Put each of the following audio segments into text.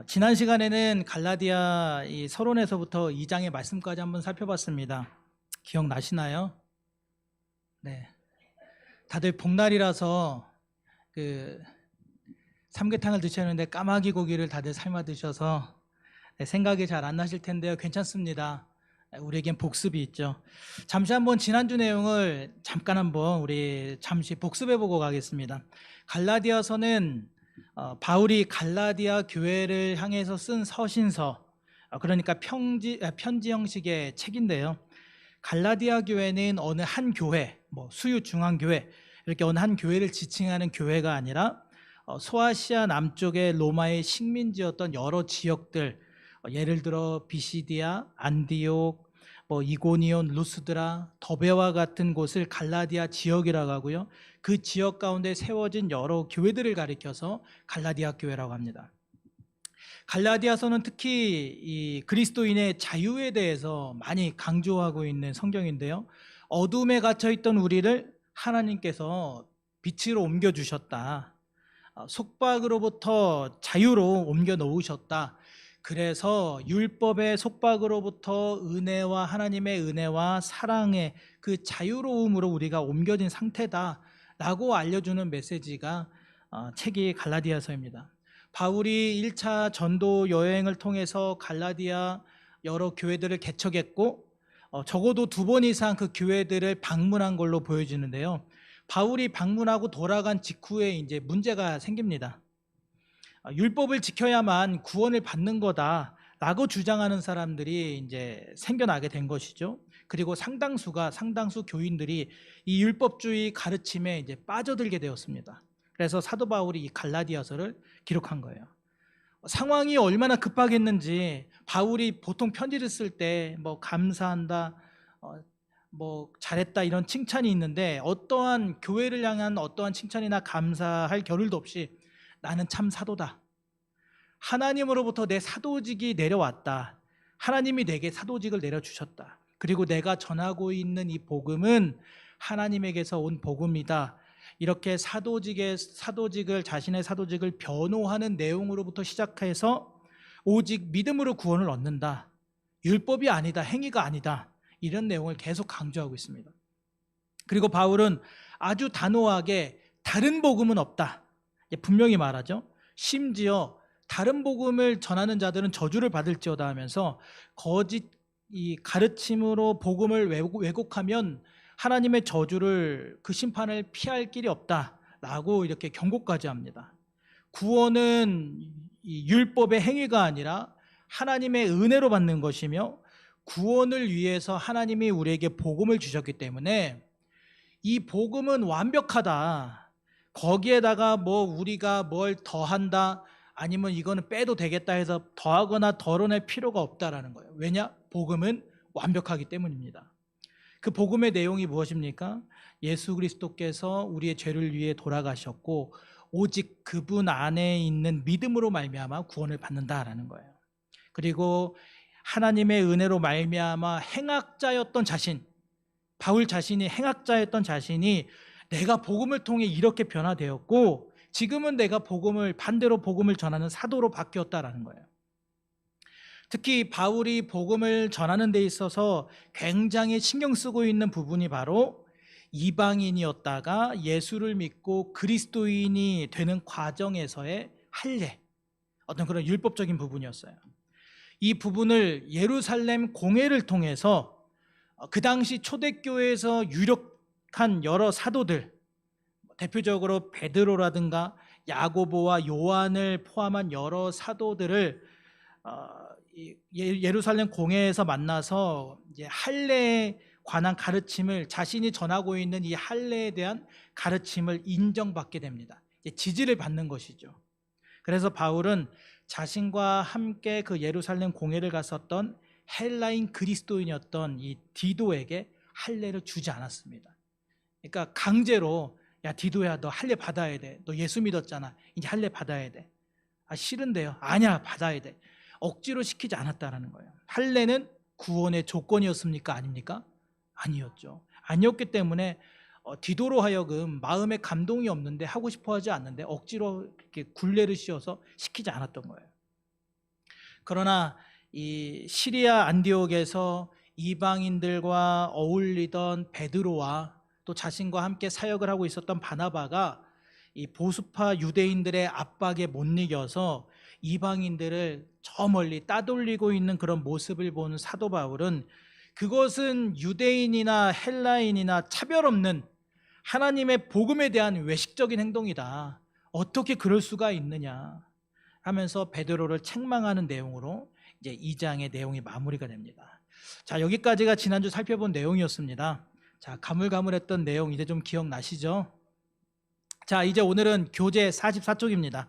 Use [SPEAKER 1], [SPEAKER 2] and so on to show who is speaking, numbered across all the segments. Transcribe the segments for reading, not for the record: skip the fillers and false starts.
[SPEAKER 1] 지난 시간에는 갈라디아 이 서론에서부터 2장의 말씀까지 한번 살펴봤습니다. 기억나시나요? 네. 다들 복날이라서 그 삼계탕을 드셨는데 까마귀 고기를 다들 삶아 드셔서 생각이 잘 안 나실 텐데요. 괜찮습니다. 우리에겐 복습이 있죠. 잠시 한번 지난주 내용을 잠깐 한번 우리 잠시 복습해 보고 가겠습니다. 갈라디아서는 바울이 갈라디아 교회를 향해서 쓴 서신서, 그러니까 편지 형식의 책인데요. 갈라디아 교회는 어느 한 교회, 수유 중앙교회, 이렇게 어느 한 교회를 지칭하는 교회가 아니라 소아시아 남쪽의 로마의 식민지였던 여러 지역들, 예를 들어 비시디아, 안디옥, 이고니온, 루스드라, 더베와 같은 곳을 갈라디아 지역이라고 하고요. 그 지역 가운데 세워진 여러 교회들을 가리켜서 갈라디아 교회라고 합니다. 갈라디아서는 특히 이 그리스도인의 자유에 대해서 많이 강조하고 있는 성경인데요. 어둠에 갇혀있던 우리를 하나님께서 빛으로 옮겨주셨다. 속박으로부터 자유로 옮겨 놓으셨다. 그래서 율법의 속박으로부터 은혜와 하나님의 은혜와 사랑의 그 자유로움으로 우리가 옮겨진 상태다 라고 알려주는 메시지가 책이 갈라디아서입니다. 바울이 1차 전도 여행을 통해서 갈라디아 여러 교회들을 개척했고 적어도 2번 이상 그 교회들을 방문한 걸로 보여지는데요. 바울이 방문하고 돌아간 직후에 이제 문제가 생깁니다. 율법을 지켜야만 구원을 받는 거다라고 주장하는 사람들이 이제 생겨나게 된 것이죠. 그리고 상당수 교인들이 이 율법주의 가르침에 이제 빠져들게 되었습니다. 그래서 사도 바울이 이 갈라디아서를 기록한 거예요. 상황이 얼마나 급하겠는지 바울이 보통 편지를 쓸 때 감사한다, 잘했다 이런 칭찬이 있는데 어떠한 교회를 향한 어떠한 칭찬이나 감사할 겨를도 없이 나는 참 사도다. 하나님으로부터 내 사도직이 내려왔다. 하나님이 내게 사도직을 내려주셨다. 그리고 내가 전하고 있는 이 복음은 하나님에게서 온 복음이다. 이렇게 자신의 사도직을 변호하는 내용으로부터 시작해서 오직 믿음으로 구원을 얻는다. 율법이 아니다. 행위가 아니다. 이런 내용을 계속 강조하고 있습니다. 그리고 바울은 아주 단호하게 다른 복음은 없다. 분명히 말하죠. 심지어 다른 복음을 전하는 자들은 저주를 받을지어다 하면서 거짓 이 가르침으로 복음을 왜곡하면 하나님의 저주를 그 심판을 피할 길이 없다라고 이렇게 경고까지 합니다. 구원은 이 율법의 행위가 아니라 하나님의 은혜로 받는 것이며 구원을 위해서 하나님이 우리에게 복음을 주셨기 때문에 이 복음은 완벽하다. 거기에다가 우리가 뭘 더한다 아니면 이거는 빼도 되겠다 해서 더하거나 덜어낼 필요가 없다라는 거예요. 왜냐? 복음은 완벽하기 때문입니다. 그 복음의 내용이 무엇입니까? 예수 그리스도께서 우리의 죄를 위해 돌아가셨고 오직 그분 안에 있는 믿음으로 말미암아 구원을 받는다라는 거예요. 그리고 하나님의 은혜로 말미암아 행악자였던 자신, 바울 자신이 행악자였던 자신이 내가 복음을 통해 이렇게 변화되었고 지금은 내가 반대로 복음을 전하는 사도로 바뀌었다라는 거예요. 특히 바울이 복음을 전하는 데 있어서 굉장히 신경 쓰고 있는 부분이 바로 이방인이었다가 예수를 믿고 그리스도인이 되는 과정에서의 할례, 어떤 그런 율법적인 부분이었어요. 이 부분을 예루살렘 공회를 통해서 그 당시 초대교회에서 유력한 여러 사도들, 대표적으로 베드로라든가 야고보와 요한을 포함한 여러 사도들을 예루살렘 공회에서 만나서 이제 할례에 관한 가르침을 자신이 전하고 있는 이 할례에 대한 가르침을 인정받게 됩니다. 지지를 받는 것이죠. 그래서 바울은 자신과 함께 그 예루살렘 공회를 갔었던 헬라인 그리스도인이었던 이 디도에게 할례를 주지 않았습니다. 그러니까 강제로 야 디도야 너 할례 받아야 돼. 너 예수 믿었잖아. 이제 할례 받아야 돼. 싫은데요. 아니야 받아야 돼. 억지로 시키지 않았다라는 거예요. 할례는 구원의 조건이었습니까? 아닙니까? 아니었죠. 아니었기 때문에 디도로 하여금 마음에 감동이 없는데 하고 싶어 하지 않는데 억지로 이렇게 굴레를 씌워서 시키지 않았던 거예요. 그러나 이 시리아 안디옥에서 이방인들과 어울리던 베드로와 또 자신과 함께 사역을 하고 있었던 바나바가 이 보수파 유대인들의 압박에 못 이겨서 이방인들을 저 멀리 따돌리고 있는 그런 모습을 본 사도 바울은 그것은 유대인이나 헬라인이나 차별 없는 하나님의 복음에 대한 외식적인 행동이다. 어떻게 그럴 수가 있느냐 하면서 베드로를 책망하는 내용으로 이제 2장의 내용이 마무리가 됩니다. 자, 여기까지가 지난주 살펴본 내용이었습니다. 자, 가물가물했던 내용 이제 좀 기억나시죠? 자, 이제 오늘은 교재 44쪽입니다.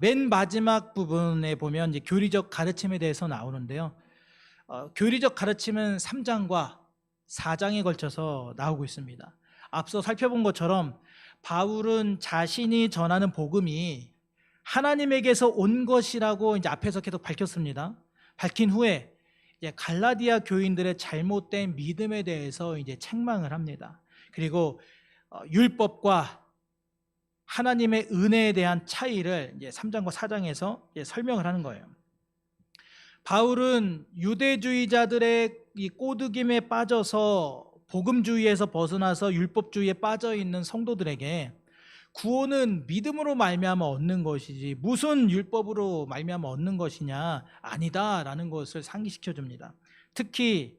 [SPEAKER 1] 맨 마지막 부분에 보면 이제 교리적 가르침에 대해서 나오는데요. 교리적 가르침은 3장과 4장에 걸쳐서 나오고 있습니다. 앞서 살펴본 것처럼 바울은 자신이 전하는 복음이 하나님에게서 온 것이라고 이제 앞에서 계속 밝혔습니다. 밝힌 후에 이제 갈라디아 교인들의 잘못된 믿음에 대해서 이제 책망을 합니다. 그리고 율법과 하나님의 은혜에 대한 차이를 이제 3장과 4장에서 이제 설명을 하는 거예요. 바울은 유대주의자들의 이 꼬드김에 빠져서 복음주의에서 벗어나서 율법주의에 빠져 있는 성도들에게 구원은 믿음으로 말미암아 얻는 것이지 무슨 율법으로 말미암아 얻는 것이냐 아니다라는 것을 상기시켜 줍니다. 특히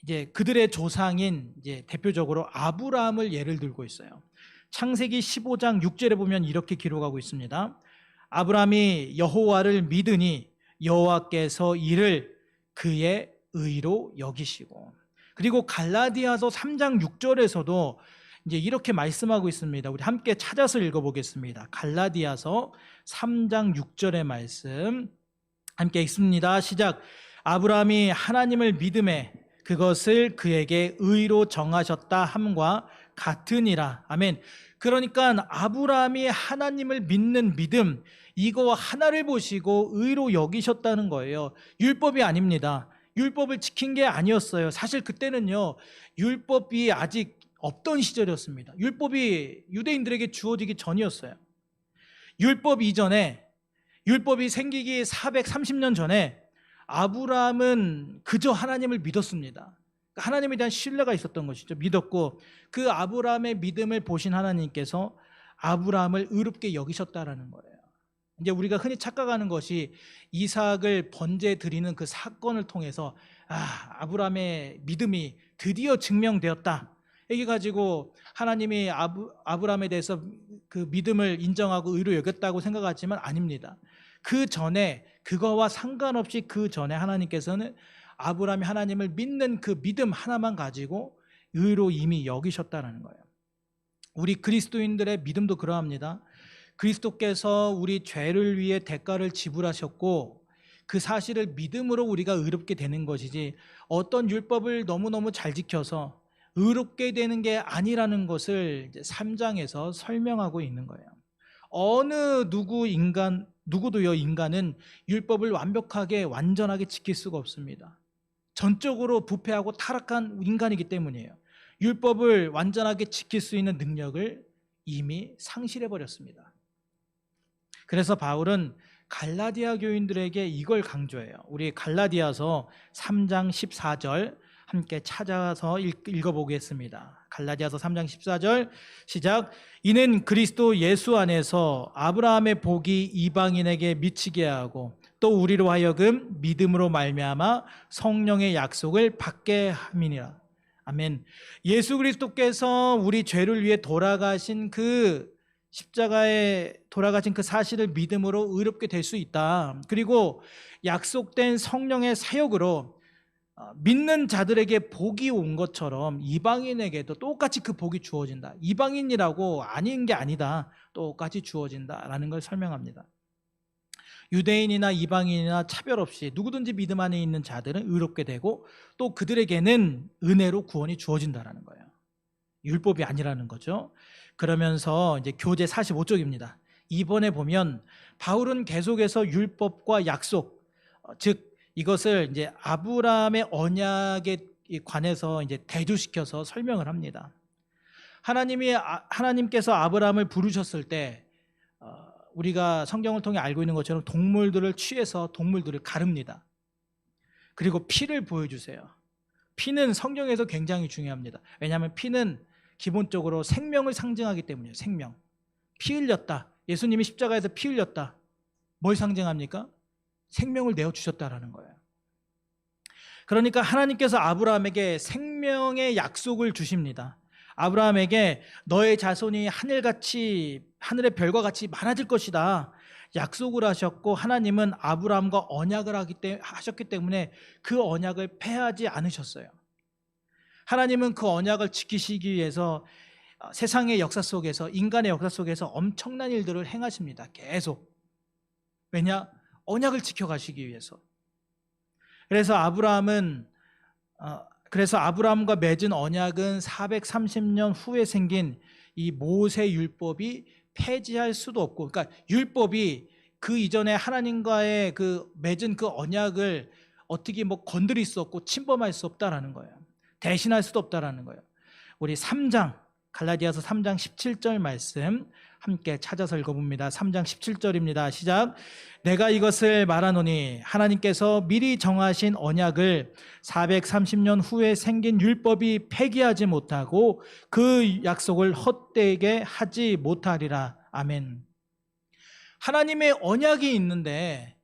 [SPEAKER 1] 이제 그들의 조상인 이제 대표적으로 아브라함을 예를 들고 있어요. 창세기 15장 6절에 보면 이렇게 기록하고 있습니다. 아브라함이 여호와를 믿으니 여호와께서 이를 그의 의로 여기시고, 그리고 갈라디아서 3장 6절에서도 이제 이렇게 말씀하고 있습니다. 우리 함께 찾아서 읽어보겠습니다. 갈라디아서 3장 6절의 말씀 함께 읽습니다. 시작. 아브라함이 하나님을 믿음에 그것을 그에게 의로 정하셨다 함과 같으니라. 아멘. 그러니까 아브라함이 하나님을 믿는 믿음, 이거 하나를 보시고 의로 여기셨다는 거예요. 율법이 아닙니다. 율법을 지킨 게 아니었어요. 사실 그때는요, 율법이 아직 없던 시절이었습니다. 율법이 유대인들에게 주어지기 전이었어요. 율법 이전에, 율법이 생기기 430년 전에 아브라함은 그저 하나님을 믿었습니다. 하나님에 대한 신뢰가 있었던 것이죠. 믿었고 그 아브라함의 믿음을 보신 하나님께서 아브라함을 의롭게 여기셨다라는 거예요. 이제 우리가 흔히 착각하는 것이 이삭을 번제 드리는 그 사건을 통해서 아브라함의 믿음이 드디어 증명되었다. 이게 가지고 하나님이 아브라함에 대해서 그 믿음을 인정하고 의로 여겼다고 생각하지만 아닙니다. 그 전에, 그거와 상관없이 그 전에 하나님께서는 아브라함이 하나님을 믿는 그 믿음 하나만 가지고 의로 이미 여기셨다는 거예요. 우리 그리스도인들의 믿음도 그러합니다. 그리스도께서 우리 죄를 위해 대가를 지불하셨고 그 사실을 믿음으로 우리가 의롭게 되는 것이지 어떤 율법을 너무너무 잘 지켜서 의롭게 되는 게 아니라는 것을 3장에서 설명하고 있는 거예요. 어느 누구도요, 인간은 율법을 완벽하게 완전하게 지킬 수가 없습니다. 전적으로 부패하고 타락한 인간이기 때문이에요. 율법을 완전하게 지킬 수 있는 능력을 이미 상실해버렸습니다. 그래서 바울은 갈라디아 교인들에게 이걸 강조해요. 우리 갈라디아서 3장 14절 함께 찾아서 읽어보겠습니다. 갈라디아서 3장 14절 시작. 이는 그리스도 예수 안에서 아브라함의 복이 이방인에게 미치게 하고 또 우리로 하여금 믿음으로 말미암아 성령의 약속을 받게 함이니라. 아멘. 예수 그리스도께서 우리 죄를 위해 돌아가신 그 십자가에 돌아가신 그 사실을 믿음으로 의롭게 될 수 있다. 그리고 약속된 성령의 사역으로 믿는 자들에게 복이 온 것처럼 이방인에게도 똑같이 그 복이 주어진다. 이방인이라고 아닌 게 아니다. 똑같이 주어진다라는 걸 설명합니다. 유대인이나 이방인이나 차별 없이 누구든지 믿음 안에 있는 자들은 의롭게 되고 또 그들에게는 은혜로 구원이 주어진다라는 거예요. 율법이 아니라는 거죠. 그러면서 이제 교재 45쪽입니다. 이번에 보면 바울은 계속해서 율법과 약속, 즉 이것을 이제 아브라함의 언약에 관해서 이제 대조시켜서 설명을 합니다. 하나님께서 아브라함을 부르셨을 때 우리가 성경을 통해 알고 있는 것처럼 동물들을 취해서 동물들을 가릅니다. 그리고 피를 보여주세요. 피는 성경에서 굉장히 중요합니다. 왜냐하면 피는 기본적으로 생명을 상징하기 때문이에요. 생명. 피 흘렸다. 예수님이 십자가에서 피 흘렸다. 뭘 상징합니까? 생명을 내어주셨다라는 거예요. 그러니까 하나님께서 아브라함에게 생명의 약속을 주십니다. 아브라함에게 너의 자손이 하늘의 별과 같이 많아질 것이다 약속을 하셨고, 하나님은 아브라함과 언약을 하셨기 때문에 그 언약을 폐하지 않으셨어요. 하나님은 그 언약을 지키시기 위해서 세상의 역사 속에서, 인간의 역사 속에서 엄청난 일들을 행하십니다. 계속. 왜냐? 언약을 지켜가시기 위해서. 그래서 아브라함과 맺은 언약은 430년 후에 생긴 이 모세 율법이 폐지할 수도 없고, 그러니까 율법이 그 이전에 하나님과의 그 맺은 그 언약을 어떻게 건드릴 수 없고 침범할 수 없다라는 거예요. 대신할 수도 없다라는 거예요. 우리 3장, 갈라디아서 3장 17절 말씀 함께 찾아서 읽어봅니다. 3장 17절입니다. 시작. 내가 이것을 말하노니 하나님께서 미리 정하신 언약을 430년 후에 생긴 율법이 폐기하지 못하고 그 약속을 헛되게 하지 못하리라. 아멘. 하나님의 언약이 있는데,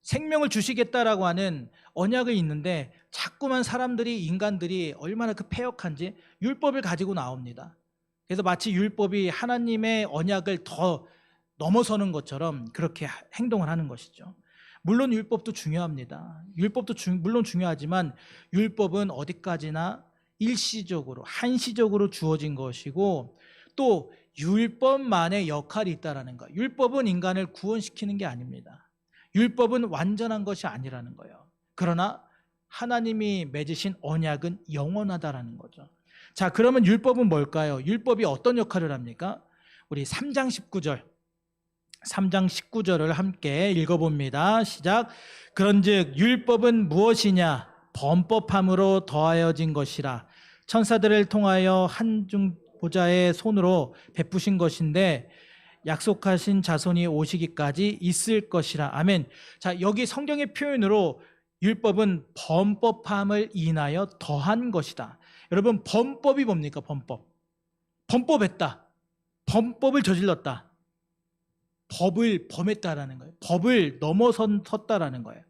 [SPEAKER 1] 생명을 주시겠다라고 하는 언약이 있는데 자꾸만 인간들이 얼마나 그 패역한지 율법을 가지고 나옵니다. 그래서 마치 율법이 하나님의 언약을 더 넘어서는 것처럼 그렇게 행동을 하는 것이죠. 물론 율법도 중요합니다. 물론 중요하지만 율법은 어디까지나 일시적으로, 한시적으로 주어진 것이고, 또 율법만의 역할이 있다는 거. 율법은 인간을 구원시키는 게 아닙니다. 율법은 완전한 것이 아니라는 거예요. 그러나 하나님이 맺으신 언약은 영원하다라는 거죠. 자, 그러면 율법은 뭘까요? 율법이 어떤 역할을 합니까? 우리 3장 19절을 함께 읽어봅니다. 시작. 그런즉 율법은 무엇이냐? 범법함으로 더하여진 것이라. 천사들을 통하여 한중 보좌의 손으로 베푸신 것인데 약속하신 자손이 오시기까지 있을 것이라. 아멘. 자, 여기 성경의 표현으로 율법은 범법함을 인하여 더한 것이다. 여러분, 범법이 뭡니까? 범법했다. 범법을 저질렀다. 법을 범했다라는 거예요. 법을 넘어섰다라는 거예요.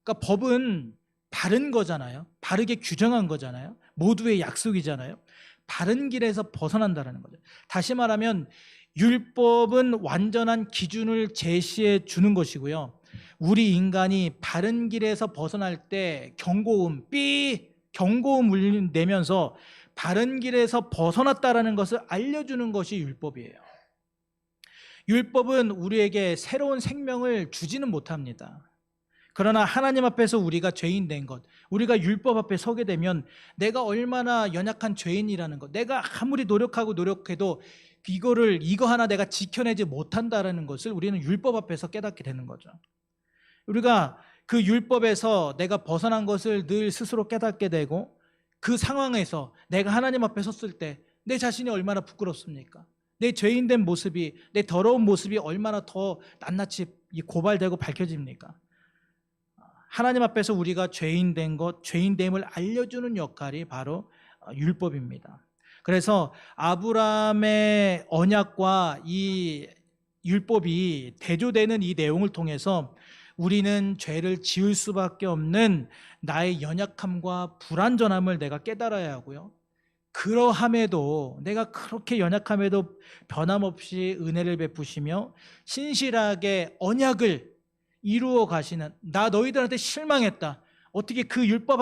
[SPEAKER 1] 그러니까 법은 바른 거잖아요. 바르게 규정한 거잖아요. 모두의 약속이잖아요. 바른 길에서 벗어난다라는 거죠. 다시 말하면 율법은 완전한 기준을 제시해 주는 것이고요. 우리 인간이 바른 길에서 벗어날 때 경고음 울리면서 바른 길에서 벗어났다라는 것을 알려주는 것이 율법이에요. 율법은 우리에게 새로운 생명을 주지는 못합니다. 그러나 하나님 앞에서 우리가 죄인 된 것, 우리가 율법 앞에 서게 되면 내가 얼마나 연약한 죄인이라는 것, 내가 아무리 노력해도 이거 하나 내가 지켜내지 못한다라는 것을 우리는 율법 앞에서 깨닫게 되는 거죠. 우리가 그 율법에서 내가 벗어난 것을 늘 스스로 깨닫게 되고, 그 상황에서 내가 하나님 앞에 섰을 때 내 자신이 얼마나 부끄럽습니까? 내 죄인된 모습이, 내 더러운 모습이 얼마나 더 낱낱이 고발되고 밝혀집니까? 하나님 앞에서 우리가 죄인된 것, 죄인됨을 알려주는 역할이 바로 율법입니다. 그래서 아브라함의 언약과 이 율법이 대조되는 이 내용을 통해서 우리는 죄를 지을 수밖에 없는 나의 연약함과 불완전함을 내가 깨달아야 하고요. 그러함에도, 내가 그렇게 연약함에도 변함없이 은혜를 베푸시며 신실하게 언약을 이루어 가시는, 나 너희들한테 실망했다, 어떻게 그 율법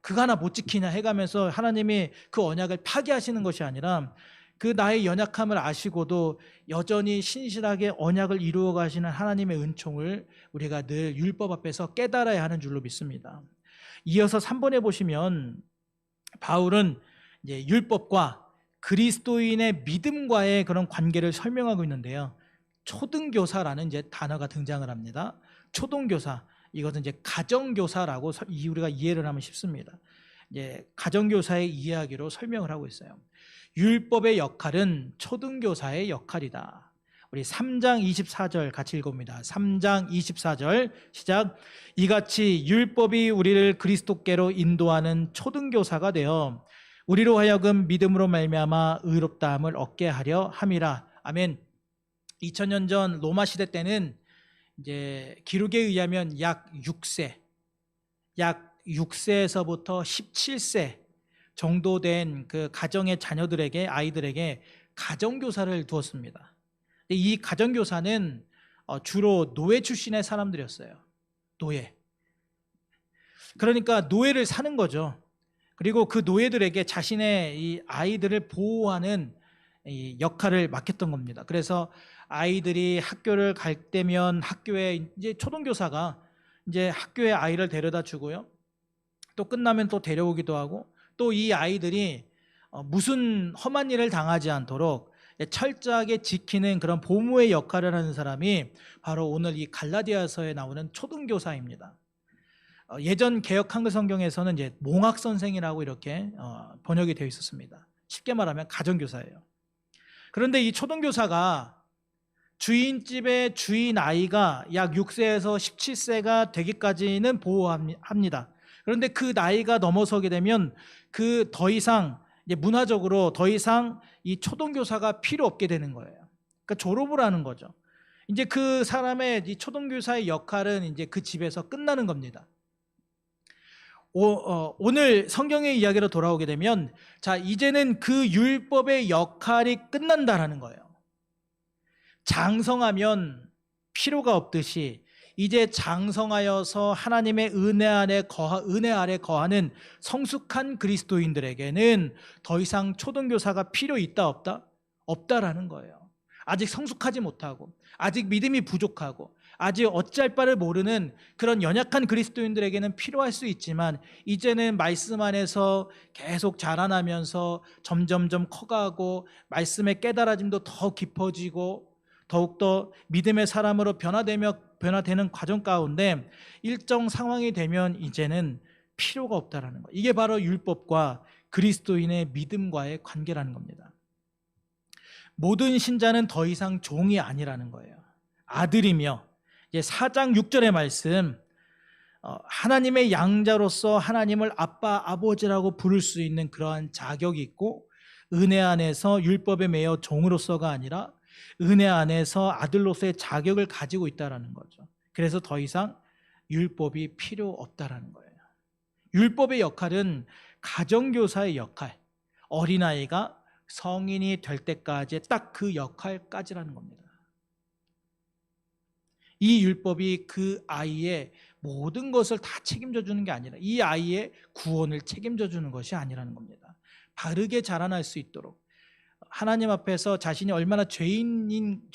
[SPEAKER 1] 그거 하나 못 지키냐 해가면서 하나님이 그 언약을 파기하시는 것이 아니라, 그 나의 연약함을 아시고도 여전히 신실하게 언약을 이루어 가시는 하나님의 은총을 우리가 늘 율법 앞에서 깨달아야 하는 줄로 믿습니다. 이어서 3번에 보시면 바울은 이제 율법과 그리스도인의 믿음과의 그런 관계를 설명하고 있는데요. 초등교사라는 이제 단어가 등장을 합니다. 초등교사, 이것은 이제 가정교사라고 우리가 이해를 하면 쉽습니다. 이제 가정교사의 이야기로 설명을 하고 있어요. 율법의 역할은 초등교사의 역할이다. 우리 3장 24절 같이 읽어봅니다. 3장 24절 시작. 이같이 율법이 우리를 그리스도께로 인도하는 초등교사가 되어 우리로 하여금 믿음으로 말미암아 의롭다함을 얻게 하려 함이라. 아멘. 2000년 전 로마 시대 때는 이제 기록에 의하면 약 6세에서부터 17세 정도 된 그 가정의 자녀들에게, 아이들에게 가정교사를 두었습니다. 이 가정교사는 주로 노예 출신의 사람들이었어요. 노예. 그러니까 노예를 사는 거죠. 그리고 그 노예들에게 자신의 이 아이들을 보호하는 이 역할을 맡겼던 겁니다. 그래서 아이들이 학교를 갈 때면 학교에 이제 초등교사가 이제 학교에 아이를 데려다 주고요. 또 끝나면 또 데려오기도 하고, 또 이 아이들이 무슨 험한 일을 당하지 않도록 철저하게 지키는 그런 보호의 역할을 하는 사람이 바로 오늘 이 갈라디아서에 나오는 초등교사입니다. 예전 개역 한글 성경에서는 이제 몽학 선생이라고 이렇게 번역이 되어 있었습니다. 쉽게 말하면 가정교사예요. 그런데 이 초등교사가 주인집의 주인 아이가 약 6세에서 17세가 되기까지는 보호합니다. 그런데 그 나이가 넘어서게 되면 그 더 이상 이제 문화적으로 더 이상 이 초등교사가 필요 없게 되는 거예요. 그러니까 졸업을 하는 거죠. 이제 그 사람의 이 초등교사의 역할은 이제 그 집에서 끝나는 겁니다. 오늘 성경의 이야기로 돌아오게 되면 자, 이제는 그 율법의 역할이 끝난다라는 거예요. 장성하면 필요가 없듯이 이제 장성하여서 하나님의 은혜 아래 거하는 성숙한 그리스도인들에게는 더 이상 초등교사가 필요 있다 없다? 없다라는 거예요. 아직 성숙하지 못하고 아직 믿음이 부족하고 아직 어찌할 바를 모르는 그런 연약한 그리스도인들에게는 필요할 수 있지만 이제는 말씀 안에서 계속 자라나면서 점점점 커가고 말씀의 깨달아짐도 더 깊어지고 더욱더 믿음의 사람으로 변화되는 과정 가운데 일정 상황이 되면 이제는 필요가 없다라는 거예요. 이게 바로 율법과 그리스도인의 믿음과의 관계라는 겁니다. 모든 신자는 더 이상 종이 아니라는 거예요. 아들이며 이제 4장 6절의 말씀, 하나님의 양자로서 하나님을 아빠, 아버지라고 부를 수 있는 그러한 자격이 있고 은혜 안에서 율법에 매여 종으로서가 아니라 은혜 안에서 아들로서의 자격을 가지고 있다는 거죠. 그래서 더 이상 율법이 필요 없다는 거예요. 율법의 역할은 가정교사의 역할, 어린아이가 성인이 될 때까지 딱 그 역할까지라는 겁니다. 이 율법이 그 아이의 모든 것을 다 책임져 주는 게 아니라 이 아이의 구원을 책임져 주는 것이 아니라는 겁니다. 바르게 자라날 수 있도록 하나님 앞에서 자신이 얼마나 죄인인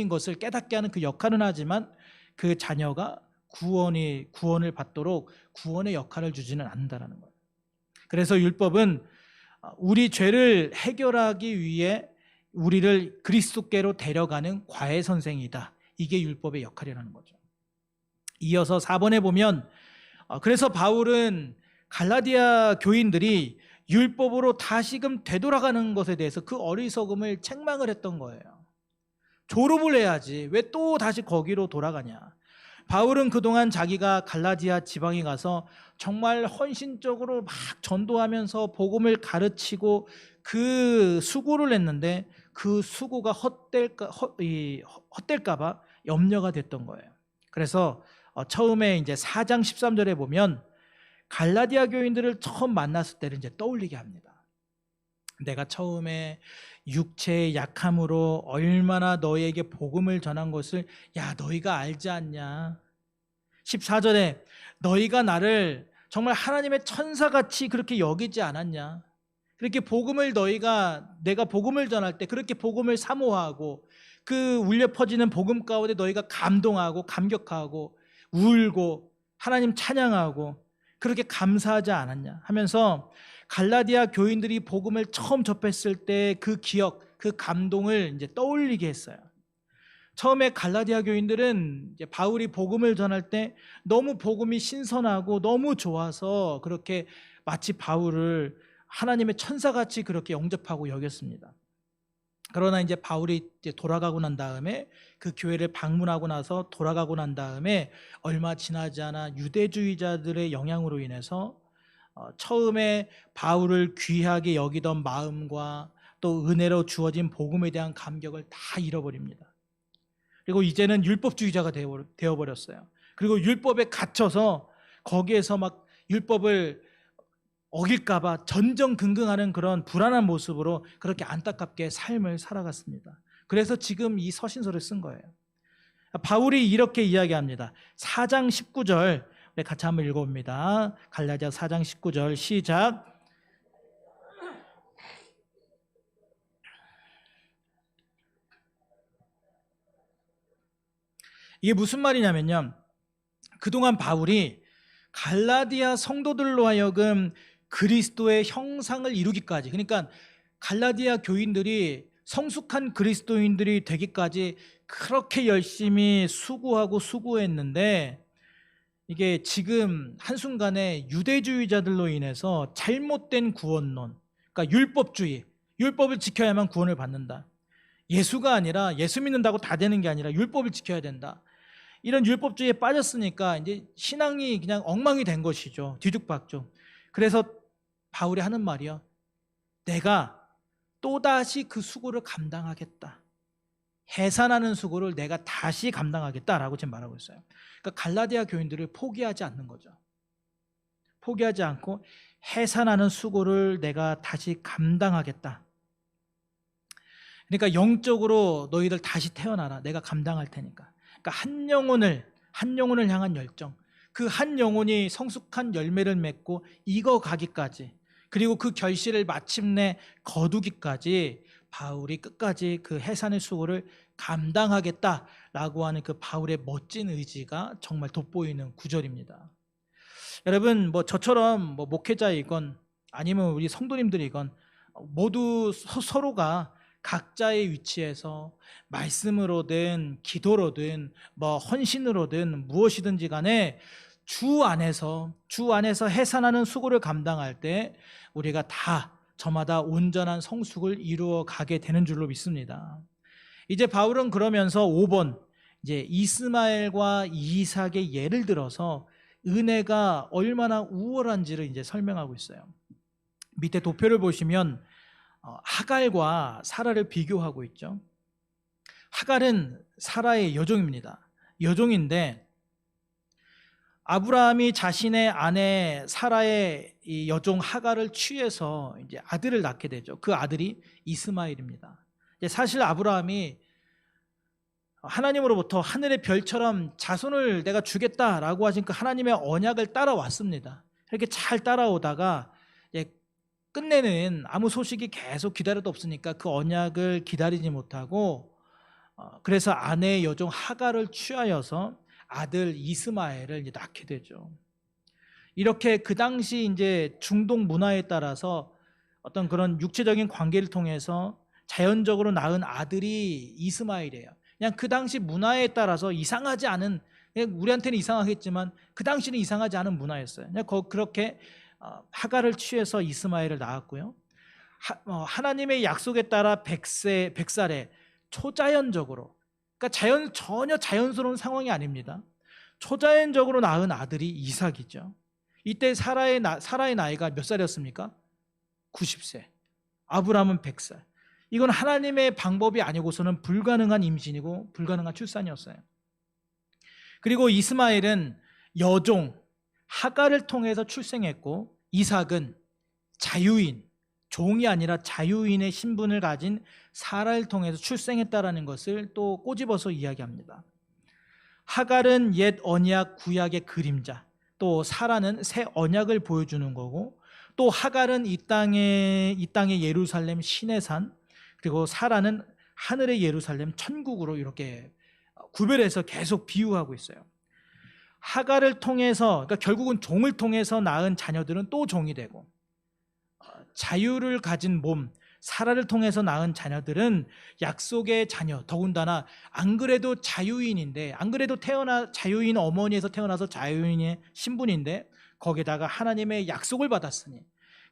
[SPEAKER 1] 것을 깨닫게 하는 그 역할은 하지만 그 자녀가 구원을 받도록 구원의 역할을 주지는 않는다는 거예요. 그래서 율법은 우리 죄를 해결하기 위해 우리를 그리스도께로 데려가는 과외 선생이다. 이게 율법의 역할이라는 거죠. 이어서 4번에 보면 그래서 바울은 갈라디아 교인들이 율법으로 다시금 되돌아가는 것에 대해서 그 어리석음을 책망을 했던 거예요. 졸업을 해야지 왜 또 다시 거기로 돌아가냐. 바울은 그동안 자기가 갈라디아 지방에 가서 정말 헌신적으로 막 전도하면서 복음을 가르치고 그 수고를 했는데 그 수고가 헛될까 봐 염려가 됐던 거예요. 그래서 처음에 이제 4장 13절에 보면 갈라디아 교인들을 처음 만났을 때를 이제 떠올리게 합니다. 내가 처음에 육체의 약함으로 얼마나 너희에게 복음을 전한 것을 너희가 알지 않냐. 14절에 너희가 나를 정말 하나님의 천사같이 그렇게 여기지 않았냐. 그렇게 내가 복음을 전할 때 그렇게 복음을 사모하고 그 울려 퍼지는 복음 가운데 너희가 감동하고 감격하고 울고 하나님 찬양하고 그렇게 감사하지 않았냐 하면서 갈라디아 교인들이 복음을 처음 접했을 때 그 기억, 그 감동을 이제 떠올리게 했어요. 처음에 갈라디아 교인들은 이제 바울이 복음을 전할 때 너무 복음이 신선하고 너무 좋아서 그렇게 마치 바울을 하나님의 천사같이 그렇게 영접하고 여겼습니다. 그러나 이제 바울이 이제 돌아가고 난 다음에 그 교회를 방문하고 나서 돌아가고 난 다음에 얼마 지나지 않아 유대주의자들의 영향으로 인해서 처음에 바울을 귀하게 여기던 마음과 또 은혜로 주어진 복음에 대한 감격을 다 잃어버립니다. 그리고 이제는 율법주의자가 되어버렸어요. 그리고 율법에 갇혀서 거기에서 막 율법을 어길까봐 전전긍긍하는 그런 불안한 모습으로 그렇게 안타깝게 삶을 살아갔습니다. 그래서 지금 이 서신서를 쓴 거예요. 바울이 이렇게 이야기합니다. 4장 19절 같이 한번 읽어봅니다. 갈라디아 4장 19절 시작. 이게 무슨 말이냐면요, 그동안 바울이 갈라디아 성도들로 하여금 그리스도의 형상을 이루기까지, 그러니까 갈라디아 교인들이 성숙한 그리스도인들이 되기까지 그렇게 열심히 수고했는데, 이게 지금 한순간에 유대주의자들로 인해서 잘못된 구원론, 그러니까 율법을 지켜야만 구원을 받는다, 예수가 아니라 예수 믿는다고 다 되는 게 아니라 율법을 지켜야 된다, 이런 율법주의에 빠졌으니까 이제 신앙이 그냥 엉망이 된 것이죠. 뒤죽박죽. 그래서 바울이 하는 말이요, 내가 또다시 그 수고를 감당하겠다, 해산하는 수고를 내가 다시 감당하겠다라고 지금 말하고 있어요. 그러니까 갈라디아 교인들을 포기하지 않는 거죠. 포기하지 않고 해산하는 수고를 내가 다시 감당하겠다. 그러니까 영적으로 너희들 다시 태어나라, 내가 감당할 테니까. 그러니까 한 영혼을 향한 열정, 그 한 영혼이 성숙한 열매를 맺고 익어가기까지, 그리고 그 결실을 마침내 거두기까지 바울이 끝까지 그 해산의 수고를 감당하겠다라고 하는 그 바울의 멋진 의지가 정말 돋보이는 구절입니다. 여러분, 저처럼 목회자이건 아니면 우리 성도님들이건 모두 서로가 각자의 위치에서 말씀으로든 기도로든 헌신으로든 무엇이든지 간에 주 안에서 해산하는 수고를 감당할 때 우리가 다 저마다 온전한 성숙을 이루어 가게 되는 줄로 믿습니다. 이제 바울은 그러면서 5번 이제 이스마엘과 이삭의 예를 들어서 은혜가 얼마나 우월한지를 이제 설명하고 있어요. 밑에 도표를 보시면 하갈과 사라를 비교하고 있죠. 하갈은 사라의 여종입니다. 여종인데 아브라함이 자신의 아내 사라의 이 여종 하갈을 취해서 이제 아들을 낳게 되죠. 그 아들이 이스마엘입니다. 사실 아브라함이 하나님으로부터 하늘의 별처럼 자손을 내가 주겠다라고 하신 그 하나님의 언약을 따라왔습니다. 이렇게 잘 따라오다가 끝내는 아무 소식이 계속 기다려도 없으니까 그 언약을 기다리지 못하고 그래서 아내의 여종 하갈을 취하여서 아들 이스마엘을 이제 낳게 되죠. 이렇게 그 당시 이제 중동 문화에 따라서 어떤 그런 육체적인 관계를 통해서 자연적으로 낳은 아들이 이스마엘이에요. 그냥 그 당시 문화에 따라서 이상하지 않은, 우리한테는 이상하겠지만 그 당시는 이상하지 않은 문화였어요. 그냥 그렇게 하갈을 취해서 이스마엘을 낳았고요. 하나님의 약속에 따라 100살에 초자연적으로, 그러니까 전혀 자연스러운 상황이 아닙니다. 초자연적으로 낳은 아들이 이삭이죠. 이때 사라의 나이가 몇 살이었습니까? 90세. 아브라함은 100살. 이건 하나님의 방법이 아니고서는 불가능한 임신이고 불가능한 출산이었어요. 그리고 이스마엘은 여종 하갈을 통해서 출생했고, 이삭은 자유인, 종이 아니라 자유인의 신분을 가진 사라를 통해서 출생했다라는 것을 또 꼬집어서 이야기합니다. 하갈은 옛 언약 구약의 그림자, 또 사라는 새 언약을 보여주는 거고, 또 하갈은 이 땅의 예루살렘 신의 산, 그리고 사라는 하늘의 예루살렘 천국으로 이렇게 구별해서 계속 비유하고 있어요. 하갈을 통해서, 그러니까 결국은 종을 통해서 낳은 자녀들은 또 종이 되고, 자유를 가진 몸 사라를 통해서 낳은 자녀들은 약속의 자녀, 더군다나 안 그래도 자유인인데, 안 그래도 자유인 어머니에서 태어나서 자유인의 신분인데 거기다가 하나님의 약속을 받았으니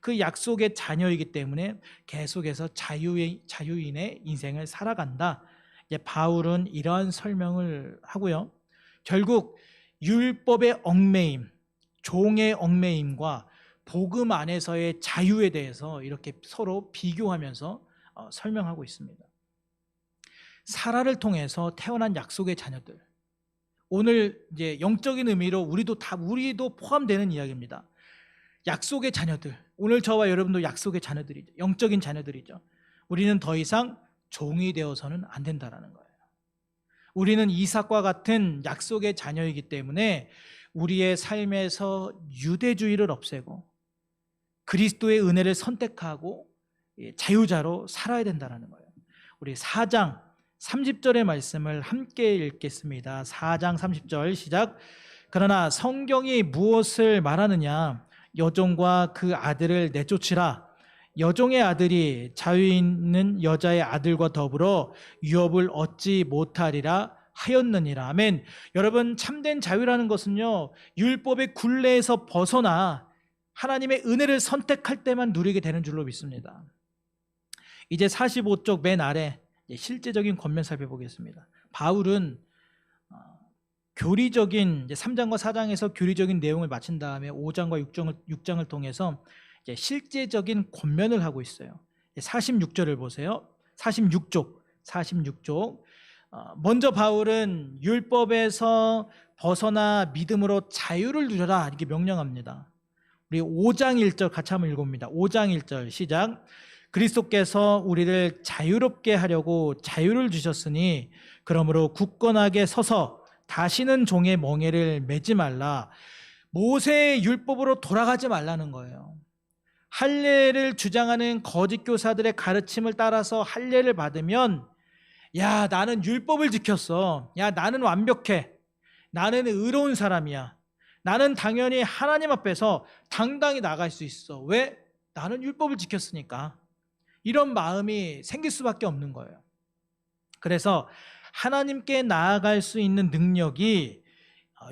[SPEAKER 1] 그 약속의 자녀이기 때문에 계속해서 자유인의 인생을 살아간다. 바울은 이러한 설명을 하고요. 결국 율법의 얽매임, 종의 얽매임과 복음 안에서의 자유에 대해서 이렇게 서로 비교하면서 설명하고 있습니다. 사라를 통해서 태어난 약속의 자녀들. 오늘 이제 영적인 의미로 우리도 포함되는 이야기입니다. 약속의 자녀들. 오늘 저와 여러분도 약속의 자녀들이죠. 영적인 자녀들이죠. 우리는 더 이상 종이 되어서는 안 된다라는 거예요. 우리는 이삭과 같은 약속의 자녀이기 때문에 우리의 삶에서 유대주의를 없애고 그리스도의 은혜를 선택하고 자유자로 살아야 된다는 거예요. 우리 4장 30절의 말씀을 함께 읽겠습니다. 4장 30절 시작. 그러나 성경이 무엇을 말하느냐? 여종과 그 아들을 내쫓으라. 여종의 아들이 자유 있는 여자의 아들과 더불어 유업을 얻지 못하리라 하였느니라. 아멘. 여러분, 참된 자유라는 것은요, 율법의 굴레에서 벗어나 하나님의 은혜를 선택할 때만 누리게 되는 줄로 믿습니다. 이제 45쪽 맨 아래 실제적인 권면 살펴보겠습니다. 바울은 교리적인 3장과 4장에서 교리적인 내용을 마친 다음에 5장과 6장을 통해서 이제 실제적인 권면을 하고 있어요. 46절을 보세요. 46쪽. 먼저 바울은 율법에서 벗어나 믿음으로 자유를 누려라 이렇게 명령합니다. 우리 5장 1절 같이 한번 읽어봅니다. 5장 1절 시작. 그리스도께서 우리를 자유롭게 하려고 자유를 주셨으니 그러므로 굳건하게 서서 다시는 종의 멍에를 매지 말라. 모세의 율법으로 돌아가지 말라는 거예요. 할례를 주장하는 거짓 교사들의 가르침을 따라서 할례를 받으면 야, 나는 율법을 지켰어. 야, 나는 완벽해. 나는 의로운 사람이야. 나는 당연히 하나님 앞에서 당당히 나갈 수 있어. 왜? 나는 율법을 지켰으니까. 이런 마음이 생길 수밖에 없는 거예요. 그래서 하나님께 나아갈 수 있는 능력이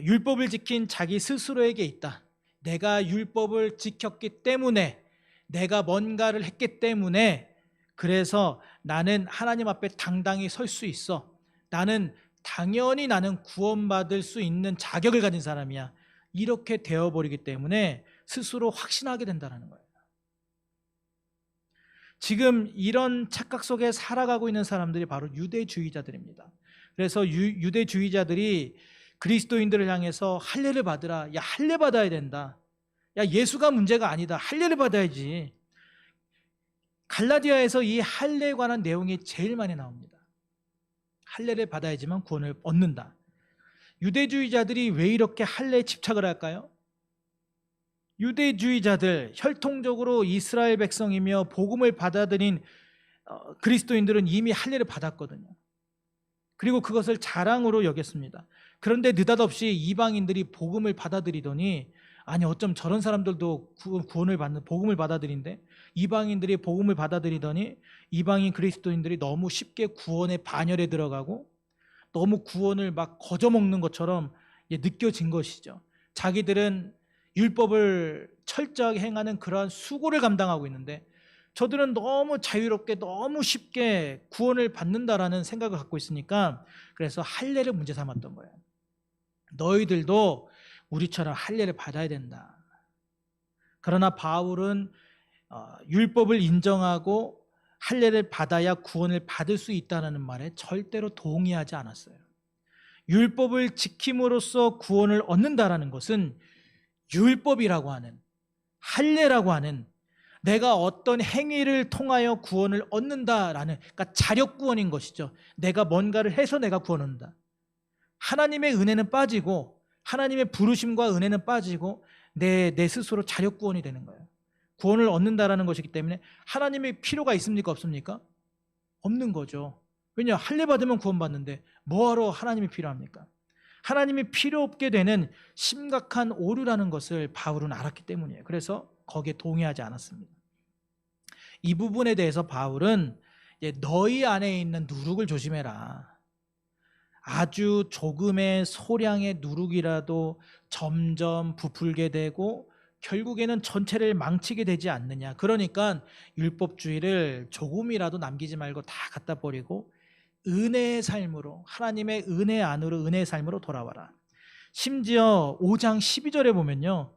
[SPEAKER 1] 율법을 지킨 자기 스스로에게 있다. 내가 율법을 지켰기 때문에, 내가 뭔가를 했기 때문에, 그래서 나는 하나님 앞에 당당히 설 수 있어. 나는 당연히 나는 구원받을 수 있는 자격을 가진 사람이야. 이렇게 되어버리기 때문에 스스로 확신하게 된다는 거예요. 지금 이런 착각 속에 살아가고 있는 사람들이 바로 유대주의자들입니다. 그래서 유대주의자들이 그리스도인들을 향해서 할례를 받으라. 야, 할례 받아야 된다. 야, 예수가 문제가 아니다. 할례를 받아야지. 갈라디아에서 이 할례에 관한 내용이 제일 많이 나옵니다. 할례를 받아야지만 구원을 얻는다. 유대주의자들이 왜 이렇게 할례에 집착을 할까요? 유대주의자들, 혈통적으로 이스라엘 백성이며 복음을 받아들인 그리스도인들은 이미 할례를 받았거든요. 그리고 그것을 자랑으로 여겼습니다. 그런데 느닷없이 이방인들이 복음을 받아들이더니 아니 어쩜 저런 사람들도 구원을 받는 복음을 받아들인데 이방인들이 복음을 받아들이더니 이방인 그리스도인들이 너무 쉽게 구원의 반열에 들어가고 너무 구원을 막 거저먹는 것처럼 느껴진 것이죠. 자기들은 율법을 철저하게 행하는 그러한 수고를 감당하고 있는데 저들은 너무 자유롭게 너무 쉽게 구원을 받는다라는 생각을 갖고 있으니까 그래서 할례를 문제 삼았던 거예요. 너희들도 우리처럼 할례를 받아야 된다. 그러나 바울은 율법을 인정하고 할례를 받아야 구원을 받을 수 있다는 말에 절대로 동의하지 않았어요. 율법을 지킴으로써 구원을 얻는다라는 것은 율법이라고 하는 할례라고 하는 내가 어떤 행위를 통하여 구원을 얻는다라는 그러니까 자력 구원인 것이죠. 내가 뭔가를 해서 내가 구원을 얻는다. 하나님의 은혜는 빠지고 하나님의 부르심과 은혜는 빠지고 내 스스로 자력 구원이 되는 거예요. 구원을 얻는다라는 것이기 때문에 하나님의 필요가 있습니까? 없습니까? 없는 거죠. 왜냐? 할례 받으면 구원받는데 뭐하러 하나님이 필요합니까? 하나님이 필요 없게 되는 심각한 오류라는 것을 바울은 알았기 때문이에요. 그래서 거기에 동의하지 않았습니다. 이 부분에 대해서 바울은 너희 안에 있는 누룩을 조심해라. 아주 조금의 소량의 누룩이라도 점점 부풀게 되고 결국에는 전체를 망치게 되지 않느냐. 그러니까 율법주의를 조금이라도 남기지 말고 다 갖다 버리고 은혜의 삶으로, 하나님의 은혜 안으로, 은혜의 삶으로 돌아와라. 심지어 5장 12절에 보면요,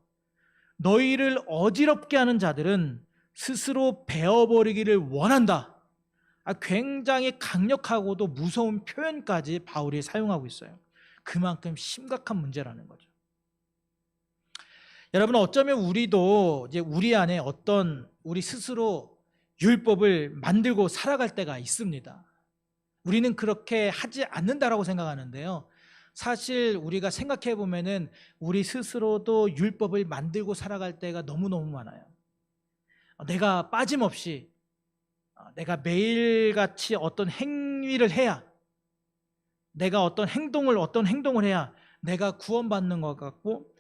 [SPEAKER 1] 너희를 어지럽게 하는 자들은 스스로 베어버리기를 원한다. 굉장히 강력하고도 무서운 표현까지 바울이 사용하고 있어요. 그만큼 심각한 문제라는 거죠. 여러분, 어쩌면 우리도 이제 우리 안에 어떤 우리 스스로 율법을 만들고 살아갈 때가 있습니다. 우리는 그렇게 하지 않는다라고 생각하는데요. 사실 우리가 생각해 보면은 우리 스스로도 율법을 만들고 살아갈 때가 너무너무 많아요. 내가 빠짐없이 내가 매일같이 어떤 행위를 해야, 내가 어떤 행동을 해야 내가 구원받는 것 같고,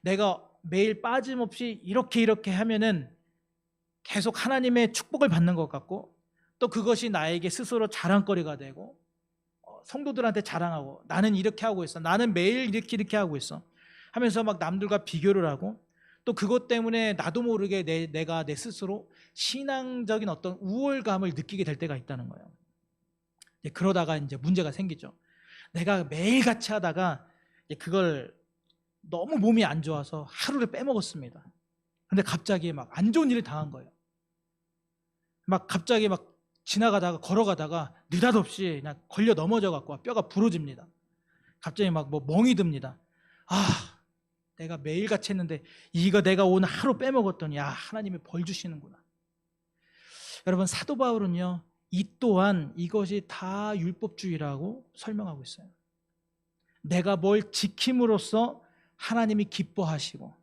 [SPEAKER 1] 내가 매일 빠짐없이 이렇게 하면은 계속 하나님의 축복을 받는 것 같고, 또 그것이 나에게 스스로 자랑거리가 되고, 성도들한테 자랑하고, 나는 이렇게 하고 있어, 나는 매일 이렇게 하고 있어 하면서 막 남들과 비교를 하고, 또 그것 때문에 나도 모르게 내가 내 스스로 신앙적인 어떤 우월감을 느끼게 될 때가 있다는 거예요. 그러다가 이제 문제가 생기죠. 내가 매일같이 하다가 그걸 너무 몸이 안 좋아서 하루를 빼먹었습니다. 근데 갑자기 막 안 좋은 일을 당한 거예요. 막 갑자기 막 걸어가다가 느닷없이 그냥 걸려 넘어져 갖고 뼈가 부러집니다. 갑자기 막 멍이 듭니다. 내가 매일같이 했는데 이거 내가 오늘 하루 빼먹었더니 하나님이 벌 주시는구나. 여러분, 사도 바울은요, 이 또한 이것이 다 율법주의라고 설명하고 있어요. 내가 뭘 지킴으로써 하나님이 기뻐하시고,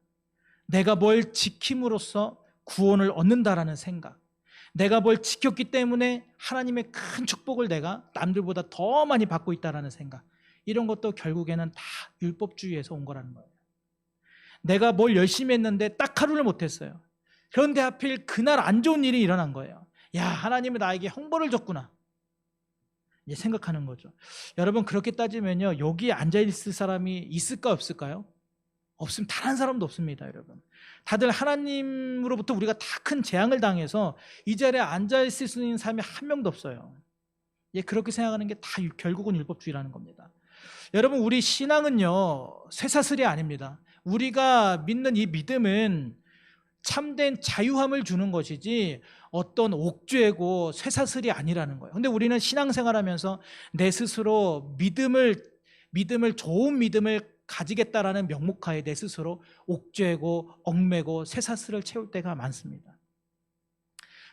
[SPEAKER 1] 내가 뭘 지킴으로써 구원을 얻는다라는 생각, 내가 뭘 지켰기 때문에 하나님의 큰 축복을 내가 남들보다 더 많이 받고 있다라는 생각, 이런 것도 결국에는 다 율법주의에서 온 거라는 거예요. 내가 뭘 열심히 했는데 딱 하루를 못했어요. 그런데 하필 그날 안 좋은 일이 일어난 거예요. 하나님은 나에게 형벌을 줬구나, 이제 생각하는 거죠. 여러분, 그렇게 따지면요, 여기 앉아있을 사람이 있을까 없을까요? 없으면 단 한 사람도 없습니다. 여러분, 다들 하나님으로부터 우리가 다 큰 재앙을 당해서 이 자리에 앉아있을 수 있는 사람이 한 명도 없어요. 그렇게 생각하는 게 다 결국은 율법주의라는 겁니다. 여러분, 우리 신앙은요, 쇠사슬이 아닙니다. 우리가 믿는 이 믿음은 참된 자유함을 주는 것이지 어떤 옥죄고 쇠사슬이 아니라는 거예요. 근데 우리는 신앙생활하면서 내 스스로 좋은 믿음을 가지겠다라는 명목하에 내 스스로 옥죄고 얽매고 쇠사슬을 채울 때가 많습니다.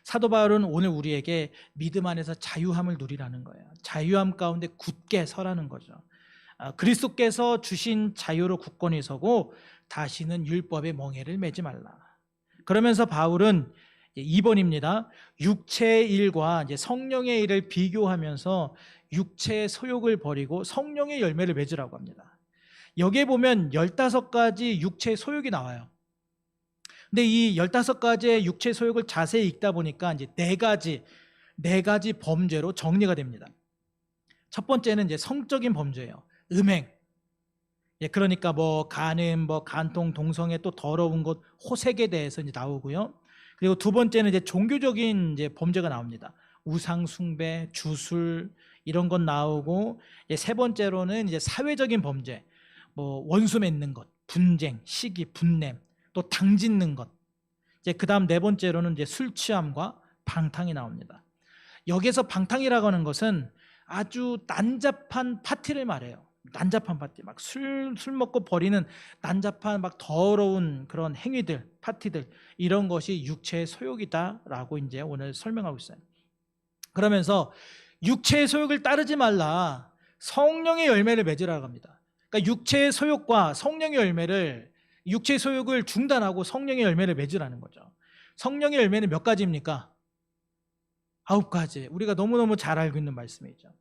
[SPEAKER 1] 사도 바울은 오늘 우리에게 믿음 안에서 자유함을 누리라는 거예요. 자유함 가운데 굳게 서라는 거죠. 그리스도께서 주신 자유로 굳건히 서고 다시는 율법의 멍에를 매지 말라. 그러면서 바울은 2번입니다. 육체의 일과 이제 성령의 일을 비교하면서 육체의 소욕을 버리고 성령의 열매를 맺으라고 합니다. 여기에 보면 15가지 육체의 소욕이 나와요. 근데 이 15가지의 육체의 소욕을 자세히 읽다 보니까 이제 네 가지 범죄로 정리가 됩니다. 첫 번째는 이제 성적인 범죄예요. 음행. 그러니까 간음, 간통, 동성애, 또 더러운 것, 호색에 대해서 이제 나오고요. 그리고 두 번째는 이제 종교적인 이제 범죄가 나옵니다. 우상 숭배, 주술 이런 것 나오고, 세 번째로는 이제 사회적인 범죄, 원수 맺는 것, 분쟁, 시기, 분냄, 또 당짓는 것. 그다음 네 번째로는 이제 술 취함과 방탕이 나옵니다. 여기서 방탕이라고 하는 것은 아주 난잡한 파티를 말해요. 난잡한 파티, 막 술 먹고 버리는 난잡한 막 더러운 그런 행위들, 파티들, 이런 것이 육체의 소욕이다라고 이제 오늘 설명하고 있어요. 그러면서 육체의 소욕을 따르지 말라, 성령의 열매를 맺으라고 합니다. 그러니까 육체의 소욕과 성령의 열매를, 육체의 소욕을 중단하고 성령의 열매를 맺으라는 거죠. 성령의 열매는 몇 가지입니까? 9가지. 우리가 너무너무 잘 알고 있는 말씀이죠.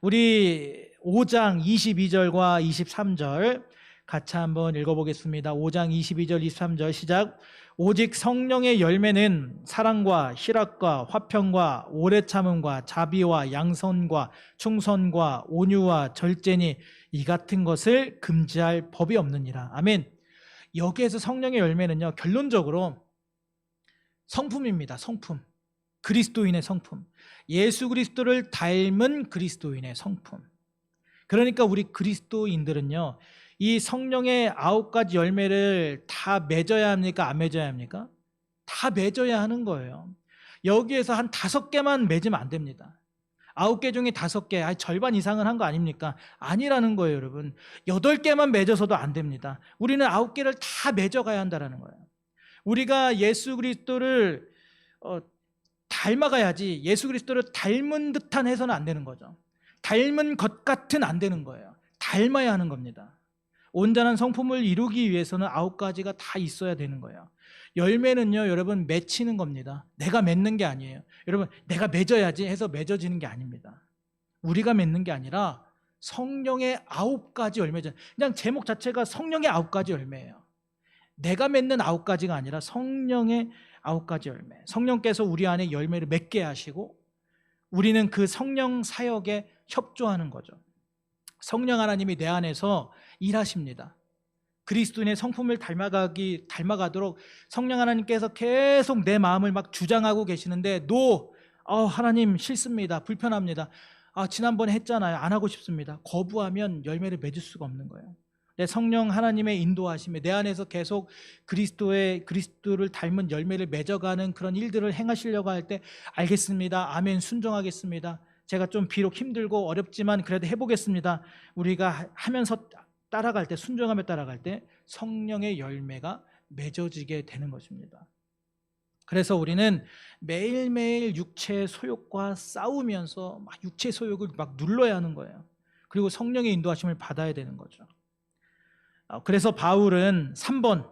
[SPEAKER 1] 우리 5장 22절과 23절 같이 한번 읽어보겠습니다. 5장 22절 23절 시작. 오직 성령의 열매는 사랑과 희락과 화평과 오래 참음과 자비와 양선과 충선과 온유와 절제니 이 같은 것을 금지할 법이 없느니라. 아멘. 여기에서 성령의 열매는요, 결론적으로 성품입니다. 성품. 그리스도인의 성품. 예수 그리스도를 닮은 그리스도인의 성품. 그러니까 우리 그리스도인들은요, 이 성령의 9가지 열매를 다 맺어야 합니까? 안 맺어야 합니까? 다 맺어야 하는 거예요. 여기에서 한 5개만 맺으면 안 됩니다. 9개 중에 5개, 절반 이상은 한 거 아닙니까? 아니라는 거예요, 여러분. 8개만 맺어서도 안 됩니다. 우리는 9개를 다 맺어가야 한다는 거예요. 우리가 예수 그리스도를 닮아가야지, 예수 그리스도를 닮은 듯한 해서는 안 되는 거죠. 닮은 것 같은 안 되는 거예요. 닮아야 하는 겁니다. 온전한 성품을 이루기 위해서는 9가지가 다 있어야 되는 거예요. 열매는요, 여러분, 맺히는 겁니다. 내가 맺는 게 아니에요. 여러분, 내가 맺어야지 해서 맺어지는 게 아닙니다. 우리가 맺는 게 아니라 성령의 9가지 열매죠. 그냥 제목 자체가 성령의 9가지 열매예요. 내가 맺는 9가지가 아니라 성령의 9가지 열매. 성령께서 우리 안에 열매를 맺게 하시고 우리는 그 성령 사역에 협조하는 거죠. 성령 하나님이 내 안에서 일하십니다. 그리스도인의 성품을 닮아가도록 성령 하나님께서 계속 내 마음을 막 주장하고 계시는데, 하나님 싫습니다. 불편합니다. 지난번에 했잖아요. 안 하고 싶습니다. 거부하면 열매를 맺을 수가 없는 거예요. 내 성령 하나님의 인도하심에 내 안에서 계속 그리스도를 닮은 열매를 맺어가는 그런 일들을 행하시려고 할 때, 알겠습니다. 아멘, 순종하겠습니다. 제가 좀 비록 힘들고 어렵지만 그래도 해보겠습니다. 우리가 하면서 따라갈 때, 순종하며 따라갈 때 성령의 열매가 맺어지게 되는 것입니다. 그래서 우리는 매일매일 육체의 소욕과 싸우면서 막 육체의 소욕을 막 눌러야 하는 거예요. 그리고 성령의 인도하심을 받아야 되는 거죠. 그래서 바울은 3번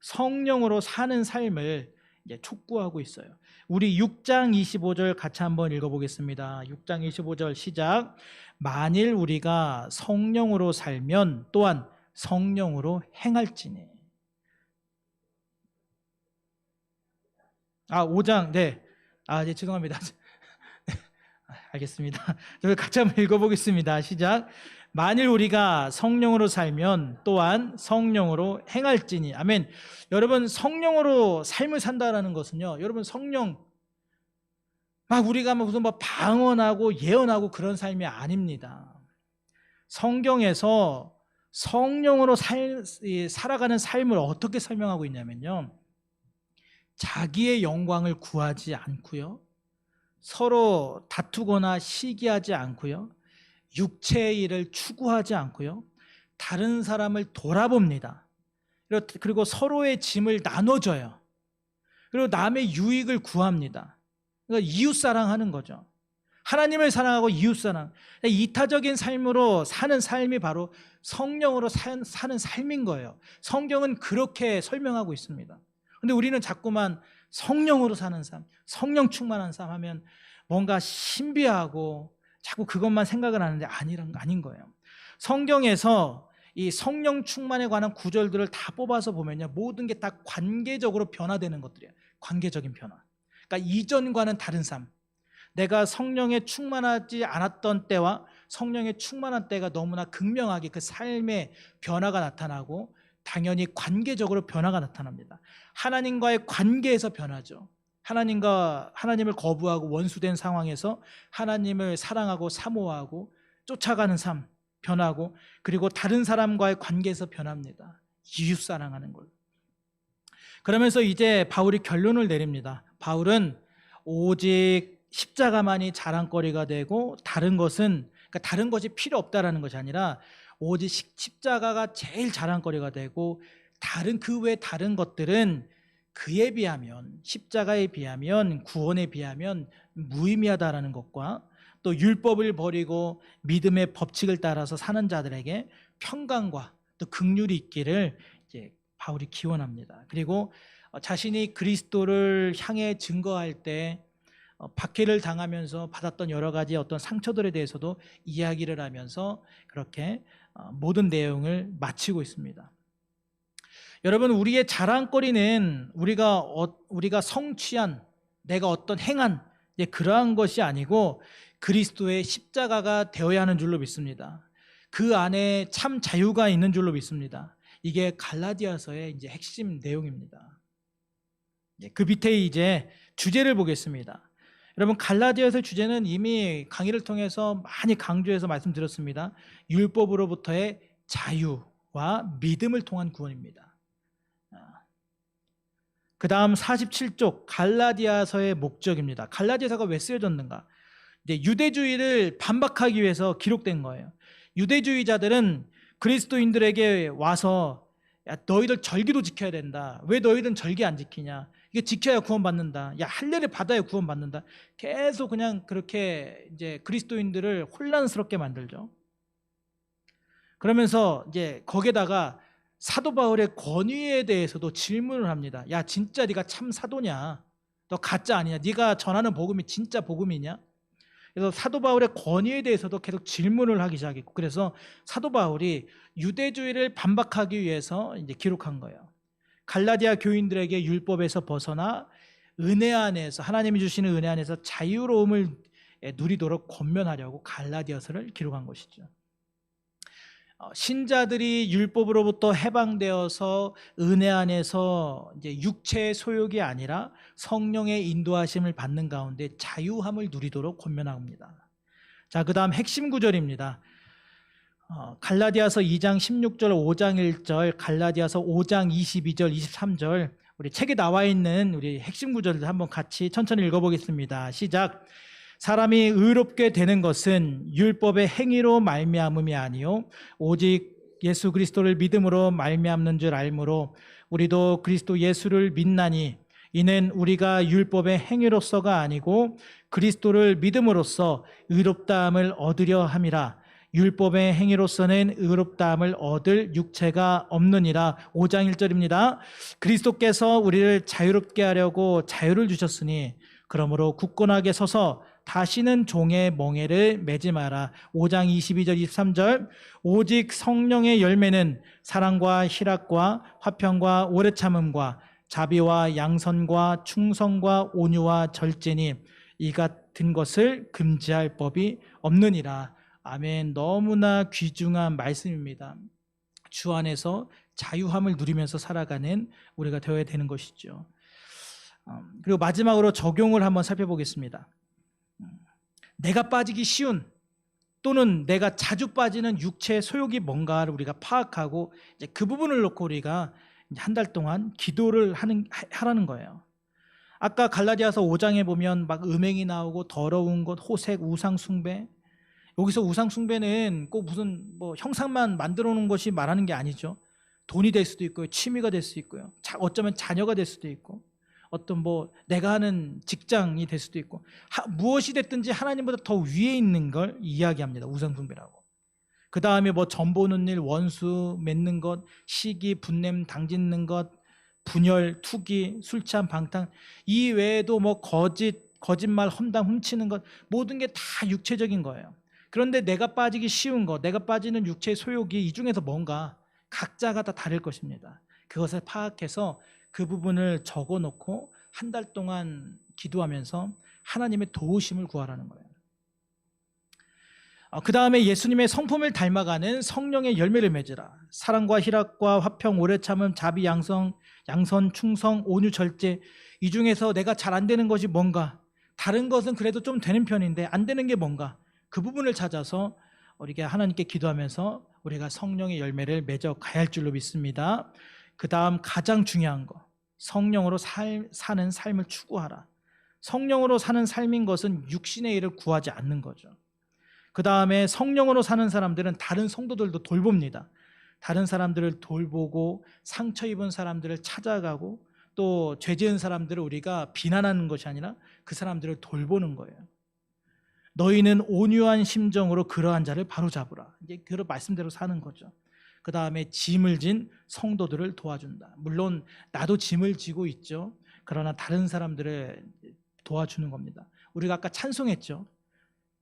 [SPEAKER 1] 성령으로 사는 삶을 이제 촉구하고 있어요. 우리 6장 25절 같이 한번 읽어보겠습니다. 6장 25절 시작. 만일 우리가 성령으로 살면 또한 성령으로 행할지니. 5장, 네. 죄송합니다. 알겠습니다. 같이 한번 읽어보겠습니다. 시작. 만일 우리가 성령으로 살면 또한 성령으로 행할지니. 아멘. 여러분, 성령으로 삶을 산다라는 것은요, 여러분, 성령 우리가 무슨 방언하고 예언하고 그런 삶이 아닙니다. 성경에서 성령으로 살아가는 삶을 어떻게 설명하고 있냐면요, 자기의 영광을 구하지 않고요, 서로 다투거나 시기하지 않고요, 육체의 일을 추구하지 않고요, 다른 사람을 돌아봅니다. 그리고 서로의 짐을 나눠줘요. 그리고 남의 유익을 구합니다. 그러니까 이웃사랑하는 거죠. 하나님을 사랑하고 이웃사랑. 이타적인 삶으로 사는 삶이 바로 성령으로 사는 삶인 거예요. 성경은 그렇게 설명하고 있습니다. 그런데 우리는 자꾸만 성령으로 사는 삶, 성령 충만한 삶 하면 뭔가 신비하고 자꾸 그것만 생각을 하는데 아닌 거예요. 성경에서 이 성령 충만에 관한 구절들을 다 뽑아서 보면요, 모든 게 다 관계적으로 변화되는 것들이에요. 관계적인 변화. 그러니까 이전과는 다른 삶. 내가 성령에 충만하지 않았던 때와 성령에 충만한 때가 너무나 극명하게 그 삶의 변화가 나타나고, 당연히 관계적으로 변화가 나타납니다. 하나님과의 관계에서 변하죠. 하나님을 거부하고 원수된 상황에서 하나님을 사랑하고 사모하고 쫓아가는 삶 변하고, 그리고 다른 사람과의 관계에서 변합니다. 이웃 사랑하는 걸. 그러면서 이제 바울이 결론을 내립니다. 바울은 오직 십자가만이 자랑거리가 되고 다른 것은, 그러니까 다른 것이 필요 없다라는 것이 아니라 오직 십자가가 제일 자랑거리가 되고, 그 외 다른 것들은 그에 비하면, 십자가에 비하면, 구원에 비하면 무의미하다라는 것과, 또 율법을 버리고 믿음의 법칙을 따라서 사는 자들에게 평강과 또 긍휼이 있기를 이제 바울이 기원합니다. 그리고 자신이 그리스도를 향해 증거할 때 박해를 당하면서 받았던 여러 가지 어떤 상처들에 대해서도 이야기를 하면서 그렇게 모든 내용을 마치고 있습니다. 여러분, 우리의 자랑거리는 우리가 성취한, 내가 어떤 행한 그러한 것이 아니고 그리스도의 십자가가 되어야 하는 줄로 믿습니다. 그 안에 참 자유가 있는 줄로 믿습니다. 이게 갈라디아서의 이제 핵심 내용입니다. 그 밑에 이제 주제를 보겠습니다. 여러분, 갈라디아서의 주제는 이미 강의를 통해서 많이 강조해서 말씀드렸습니다. 율법으로부터의 자유와 믿음을 통한 구원입니다. 그 다음 47쪽 갈라디아서의 목적입니다. 갈라디아서가 왜 쓰여졌는가? 이제 유대주의를 반박하기 위해서 기록된 거예요. 유대주의자들은 그리스도인들에게 와서 야, 너희들 절기도 지켜야 된다. 왜 너희들은 절기 안 지키냐? 이게 지켜야 구원받는다. 야, 할례를 받아야 구원받는다. 계속 그냥 그렇게 이제 그리스도인들을 혼란스럽게 만들죠. 그러면서 이제 거기에다가 사도 바울의 권위에 대해서도 질문을 합니다. 야, 진짜 네가 참 사도냐? 너 가짜 아니냐? 네가 전하는 복음이 진짜 복음이냐? 그래서 사도 바울의 권위에 대해서도 계속 질문을 하기 시작했고, 그래서 사도 바울이 유대주의를 반박하기 위해서 이제 기록한 거예요. 갈라디아 교인들에게 율법에서 벗어나 은혜 안에서, 하나님이 주시는 은혜 안에서 자유로움을 누리도록 권면하려고 갈라디아서를 기록한 것이죠. 신자들이 율법으로부터 해방되어서 은혜 안에서 이제 육체의 소욕이 아니라 성령의 인도하심을 받는 가운데 자유함을 누리도록 권면합니다. 자, 그 다음 핵심 구절입니다. 갈라디아서 2장 16절, 5장 1절, 갈라디아서 5장 22절, 23절, 우리 책에 나와 있는 우리 핵심 구절들 한번 같이 천천히 읽어보겠습니다. 시작. 사람이 의롭게 되는 것은 율법의 행위로 말미암음이 아니요 오직 예수 그리스도를 믿음으로 말미암는 줄 알므로 우리도 그리스도 예수를 믿나니 이는 우리가 율법의 행위로서가 아니고 그리스도를 믿음으로써 의롭다함을 얻으려 함이라. 율법의 행위로서는 의롭다함을 얻을 육체가 없느니라. 5장 1절입니다. 그리스도께서 우리를 자유롭게 하려고 자유를 주셨으니 그러므로 굳건하게 서서 다시는 종의 멍에를 매지 마라. 5장 22절 23절. 오직 성령의 열매는 사랑과 희락과 화평과 오래 참음과 자비와 양선과 충성과 온유와 절제니 이 같은 것을 금지할 법이 없느니라. 아멘. 너무나 귀중한 말씀입니다. 주 안에서 자유함을 누리면서 살아가는 우리가 되어야 되는 것이죠. 그리고 마지막으로 적용을 한번 살펴보겠습니다. 내가 빠지기 쉬운 또는 내가 자주 빠지는 육체의 소욕이 뭔가를 우리가 파악하고 이제 그 부분을 놓고 우리가 한 달 동안 기도를 하라는 거예요. 아까 갈라디아서 5장에 보면 막 음행이 나오고 더러운 것, 호색, 우상 숭배. 여기서 우상 숭배는 꼭 무슨 뭐 형상만 만들어 놓은 것이 말하는 게 아니죠. 돈이 될 수도 있고요, 취미가 될 수도 있고요, 어쩌면 자녀가 될 수도 있고, 어떤 뭐 내가 하는 직장이 될 수도 있고, 무엇이 됐든지 하나님보다 더 위에 있는 걸 이야기합니다. 우상숭배라고. 그 다음에 뭐 점보는 일, 원수 맺는 것, 시기, 분냄, 당짓는 것, 분열, 투기, 술 취한 방탕, 이 외에도 뭐 거짓말, 험담, 훔치는 것, 모든 게 다 육체적인 거예요. 그런데 내가 빠지기 쉬운 것, 내가 빠지는 육체의 소욕이 이 중에서 뭔가 각자가 다 다를 것입니다. 그것을 파악해서 그 부분을 적어놓고 한 달 동안 기도하면서 하나님의 도우심을 구하라는 거예요. 그 다음에 예수님의 성품을 닮아가는 성령의 열매를 맺으라. 사랑과 희락과 화평, 오래 참음, 자비, 양선, 충성, 온유, 절제. 이 중에서 내가 잘 안 되는 것이 뭔가, 다른 것은 그래도 좀 되는 편인데 안 되는 게 뭔가, 그 부분을 찾아서 우리가 하나님께 기도하면서 우리가 성령의 열매를 맺어 가야 할 줄로 믿습니다. 그 다음 가장 중요한 거, 성령으로 사는 삶을 추구하라. 성령으로 사는 삶인 것은 육신의 일을 구하지 않는 거죠. 그 다음에 성령으로 사는 사람들은 다른 성도들도 돌봅니다. 다른 사람들을 돌보고 상처 입은 사람들을 찾아가고 또 죄 지은 사람들을 우리가 비난하는 것이 아니라 그 사람들을 돌보는 거예요. 너희는 온유한 심정으로 그러한 자를 바로잡으라. 이제 그 말씀대로 사는 거죠. 그 다음에 짐을 진 성도들을 도와준다. 물론 나도 짐을 지고 있죠. 그러나 다른 사람들을 도와주는 겁니다. 우리가 아까 찬송했죠.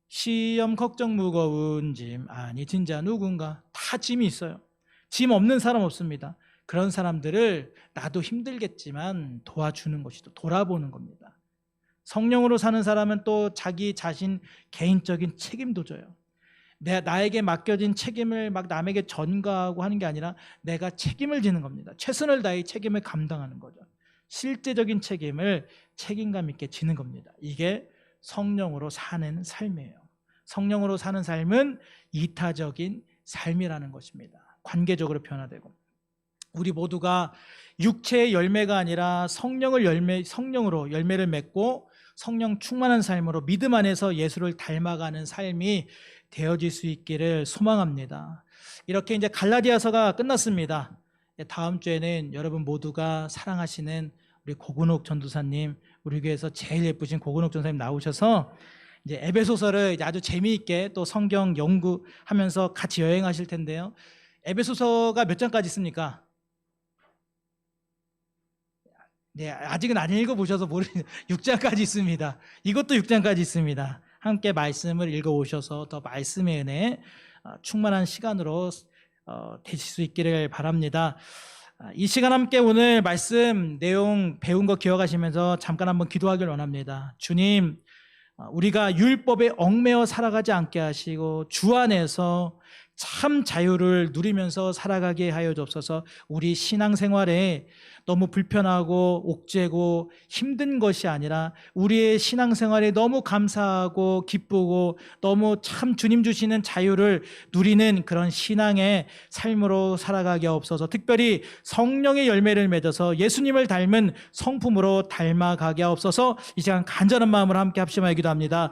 [SPEAKER 1] 시험 걱정 무거운 짐 아니 진짜 누군가. 다 짐이 있어요. 짐 없는 사람 없습니다. 그런 사람들을 나도 힘들겠지만 도와주는 것이죠. 돌아보는 겁니다. 성령으로 사는 사람은 또 자기 자신 개인적인 책임도 져요. 나에게 맡겨진 책임을 막 남에게 전가하고 하는 게 아니라 내가 책임을 지는 겁니다. 최선을 다해 책임을 감당하는 거죠. 실제적인 책임을 책임감 있게 지는 겁니다. 이게 성령으로 사는 삶이에요. 성령으로 사는 삶은 이타적인 삶이라는 것입니다. 관계적으로 변화되고, 우리 모두가 육체의 열매가 아니라 성령으로 열매를 맺고 성령 충만한 삶으로 믿음 안에서 예수를 닮아가는 삶이 되어질 수 있기를 소망합니다. 이렇게 이제 갈라디아서가 끝났습니다. 다음 주에는 여러분 모두가 사랑하시는 우리 고근옥 전도사님, 우리 교회에서 제일 예쁘신 고근옥 전도사님 나오셔서 이제 에베소서를 아주 재미있게 또 성경 연구하면서 같이 여행하실 텐데요. 에베소서가 몇 장까지 있습니까? 네, 아직은 안 읽어보셔서 모르는 6장까지 있습니다. 이것도 6장까지 있습니다. 함께 말씀을 읽어오셔서 더 말씀의 은혜 충만한 시간으로 되실 수 있기를 바랍니다. 이 시간 함께 오늘 말씀 내용 배운 거 기억하시면서 잠깐 한번 기도하길 원합니다. 주님, 우리가 율법에 얽매여 살아가지 않게 하시고 주 안에서 참 자유를 누리면서 살아가게 하여 주옵소서. 우리 신앙생활에 너무 불편하고 옥죄고 힘든 것이 아니라 우리의 신앙생활에 너무 감사하고 기쁘고 너무 참 주님 주시는 자유를 누리는 그런 신앙의 삶으로 살아가게 하옵소서. 특별히 성령의 열매를 맺어서 예수님을 닮은 성품으로 닮아가게 하옵소서. 이 시간 간절한 마음으로 함께 합심하여 기도합니다.